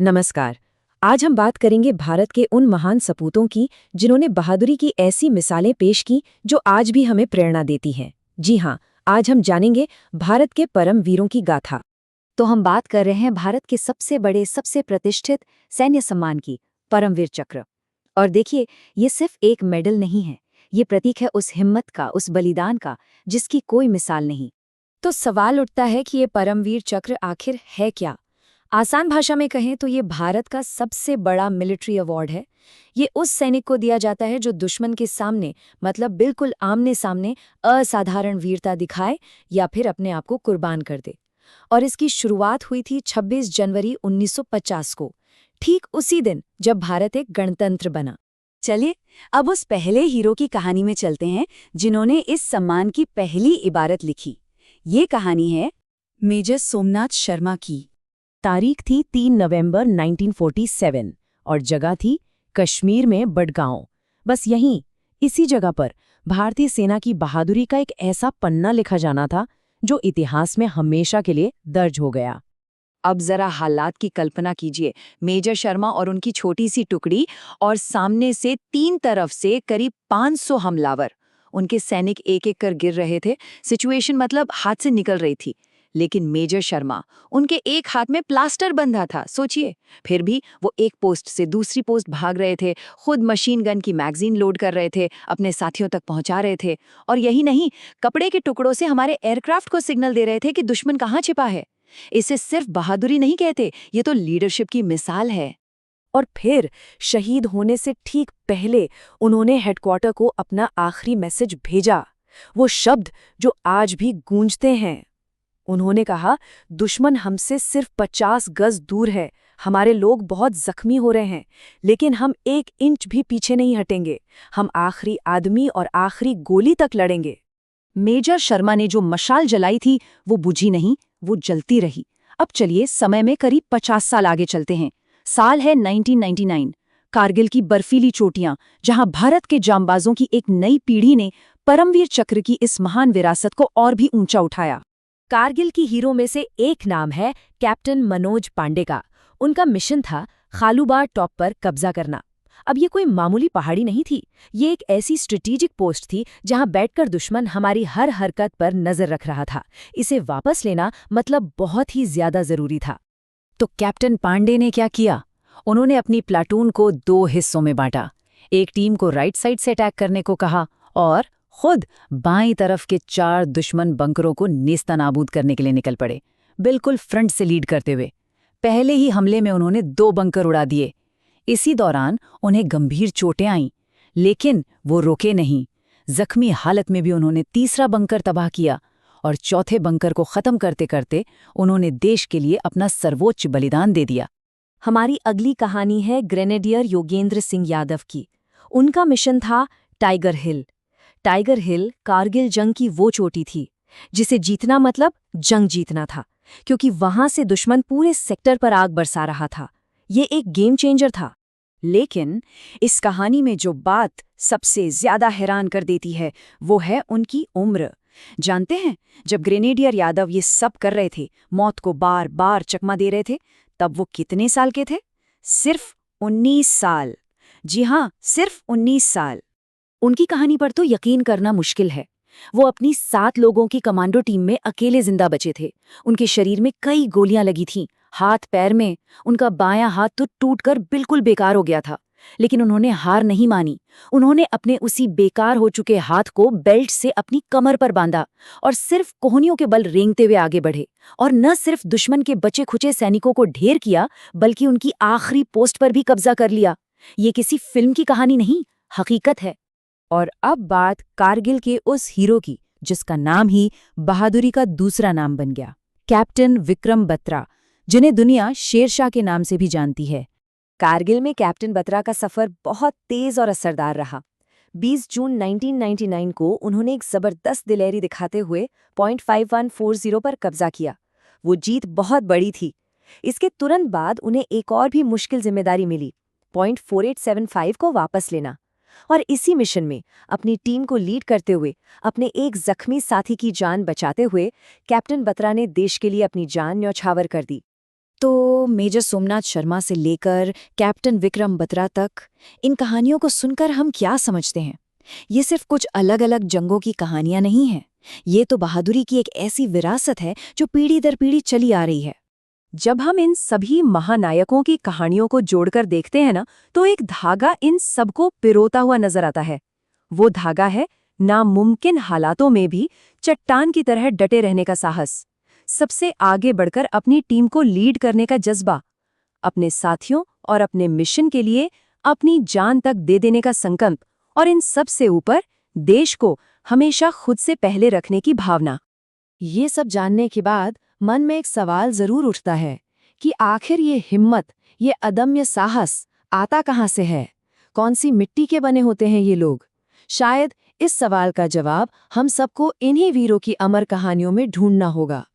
नमस्कार। आज हम बात करेंगे भारत के उन महान सपूतों की जिन्होंने बहादुरी की ऐसी मिसालें पेश की जो आज भी हमें प्रेरणा देती हैं। जी हाँ, आज हम जानेंगे भारत के परम वीरों की गाथा। तो हम बात कर रहे हैं भारत के सबसे बड़े सबसे प्रतिष्ठित सैन्य सम्मान की, परमवीर चक्र। और देखिए, ये सिर्फ एक मेडल नहीं है, ये प्रतीक है उस हिम्मत का, उस बलिदान का जिसकी कोई मिसाल नहीं। तो सवाल उठता है कि ये परमवीर चक्र आखिर है क्या? आसान भाषा में कहें तो ये भारत का सबसे बड़ा मिलिट्री अवार्ड है। ये उस सैनिक को दिया जाता है जो दुश्मन के सामने, मतलब बिल्कुल आमने सामने, असाधारण वीरता दिखाए या फिर अपने आप को कुर्बान कर दे। और इसकी शुरुआत हुई थी 26 जनवरी 1950 को, ठीक उसी दिन जब भारत एक गणतंत्र बना। चलिए, अब उस पहले हीरो की कहानी में चलते हैं जिन्होंने इस सम्मान की पहली इबारत लिखी। ये कहानी है मेजर सोमनाथ शर्मा की। तारीख थी 3 नवंबर 1947 और जगह थी कश्मीर में बडगांव। बस यहीं, इसी जगह पर भारतीय सेना की बहादुरी का एक ऐसा पन्ना लिखा जाना था जो इतिहास में हमेशा के लिए दर्ज हो गया। अब जरा हालात की कल्पना कीजिए। मेजर शर्मा और उनकी छोटी सी टुकड़ी, और सामने से तीन तरफ से करीब 500 हमलावर। उनके सैनिक एक एक कर गिर रहे थे। सिचुएशन मतलब हाथ से निकल रही थी। लेकिन मेजर शर्मा, उनके एक हाथ में प्लास्टर बंधा था, सोचिए। फिर भी वो एक पोस्ट से दूसरी पोस्ट भाग रहे थे, खुद मशीन गन की मैगजीन लोड कर रहे थे, अपने साथियों तक पहुंचा रहे थे। और यही नहीं, कपड़े के टुकड़ों से हमारे एयरक्राफ्ट को सिग्नल दे रहे थे कि दुश्मन कहाँ छिपा है। इसे सिर्फ बहादुरी नहीं कहते, ये तो लीडरशिप की मिसाल है। और फिर शहीद होने से ठीक पहले उन्होंने हेडक्वार्टर को अपना आखिरी मैसेज भेजा, वो शब्द जो आज भी गूंजते हैं। उन्होंने कहा, दुश्मन हमसे सिर्फ 50 गज दूर है, हमारे लोग बहुत जख्मी हो रहे हैं, लेकिन हम 1 इंच भी पीछे नहीं हटेंगे। हम आखिरी आदमी और आखिरी गोली तक लड़ेंगे। मेजर शर्मा ने जो मशाल जलाई थी वो बुझी नहीं, वो जलती रही। अब चलिए समय में करीब 50 साल आगे चलते हैं। साल है 1999। कारगिल की बर्फीली चोटियां, जहां भारत के जांबाजों की एक नई पीढ़ी ने परमवीर चक्र की इस महान विरासत को और भी ऊंचा उठाया। कारगिल की हीरो में से एक नाम है कैप्टन मनोज पांडे का। उनका मिशन था खालूबार टॉप पर कब्जा करना। अब ये कोई मामूली पहाड़ी नहीं थी, ये एक ऐसी स्ट्रेटेजिक पोस्ट थी जहां बैठकर दुश्मन हमारी हर हरकत पर नजर रख रहा था। इसे वापस लेना मतलब बहुत ही ज्यादा जरूरी था। तो कैप्टन पांडे ने क्या किया? उन्होंने अपनी प्लाटून को 2 हिस्सों में बांटा। एक टीम को राइट साइड से अटैक करने को कहा और खुद बाईं तरफ के 4 दुश्मन बंकरों को नेस्तनाबूद करने के लिए निकल पड़े, बिल्कुल फ्रंट से लीड करते हुए। पहले ही हमले में उन्होंने 2 बंकर उड़ा दिए। इसी दौरान उन्हें गंभीर चोटें आईं, लेकिन वो रुके नहीं। जख्मी हालत में भी उन्होंने तीसरा बंकर तबाह किया और चौथे बंकर को खत्म करते करते उन्होंने देश के लिए अपना सर्वोच्च बलिदान दे दिया। हमारी अगली कहानी है ग्रेनेडियर योगेंद्र सिंह यादव की। उनका मिशन था टाइगर हिल। टाइगर हिल कारगिल जंग की वो चोटी थी जिसे जीतना मतलब जंग जीतना था, क्योंकि वहां से दुश्मन पूरे सेक्टर पर आग बरसा रहा था। ये एक गेम चेंजर था। लेकिन इस कहानी में जो बात सबसे ज्यादा हैरान कर देती है वो है उनकी उम्र। जानते हैं, जब ग्रेनेडियर यादव ये सब कर रहे थे, मौत को बार बार चकमा दे रहे थे, तब वो कितने साल के थे? सिर्फ 19 साल। जी हाँ, सिर्फ 19 साल। उनकी कहानी पर तो यकीन करना मुश्किल है। वो अपनी 7 लोगों की कमांडो टीम में अकेले जिंदा बचे थे। उनके शरीर में कई गोलियां लगी थीं, हाथ पैर में। उनका बायां हाथ तो टूटकर बिल्कुल बेकार हो गया था। लेकिन उन्होंने हार नहीं मानी। उन्होंने अपने उसी बेकार हो चुके हाथ को बेल्ट से अपनी कमर पर बांधा और सिर्फ कोहनियों के बल रेंगते हुए आगे बढ़े। और न सिर्फ दुश्मन के बचे खुचे सैनिकों को ढेर किया, बल्कि उनकी आखिरी पोस्ट पर भी कब्जा कर लिया। ये किसी फिल्म की कहानी नहीं, हकीकत है। और अब बात कारगिल के उस हीरो की जिसका नाम ही बहादुरी का दूसरा नाम बन गया, कैप्टन विक्रम बत्रा, जिन्हें दुनिया शेरशाह के नाम से भी जानती है। कारगिल में कैप्टन बत्रा का सफर बहुत तेज और असरदार रहा। 20 जून 1999 को उन्होंने एक जबरदस्त दिलेरी दिखाते हुए पॉइंट 5140 पर कब्जा किया। वो जीत बहुत बड़ी थी। इसके तुरंत बाद उन्हें एक और भी मुश्किल जिम्मेदारी मिली, पॉइंट 4875 को वापस लेना। और इसी मिशन में अपनी टीम को लीड करते हुए, अपने एक जख्मी साथी की जान बचाते हुए, कैप्टन बत्रा ने देश के लिए अपनी जान न्यौछावर कर दी। तो मेजर सोमनाथ शर्मा से लेकर कैप्टन विक्रम बत्रा तक, इन कहानियों को सुनकर हम क्या समझते हैं? ये सिर्फ कुछ अलग-अलग जंगों की कहानियां नहीं हैं। ये तो बहादुरी की एक ऐसी विरासत है जो पीढ़ी दर पीढ़ी चली आ रही है। जब हम इन सभी महानायकों की कहानियों को जोड़कर देखते हैं ना, तो एक धागा इन सबको पिरोता हुआ नजर आता है। वो धागा है नामुमकिन हालातों में भी चट्टान की तरह डटे रहने का साहस, सबसे आगे बढ़कर अपनी टीम को लीड करने का जज्बा, अपने साथियों और अपने मिशन के लिए अपनी जान तक दे देने का संकल्प, और इन सब से ऊपर देश को हमेशा खुद से पहले रखने की भावना। ये सब जानने के बाद मन में एक सवाल जरूर उठता है कि आखिर ये हिम्मत, ये अदम्य साहस आता कहाँ से है? कौन सी मिट्टी के बने होते हैं ये लोग? शायद इस सवाल का जवाब हम सबको इन्हीं वीरों की अमर कहानियों में ढूंढना होगा।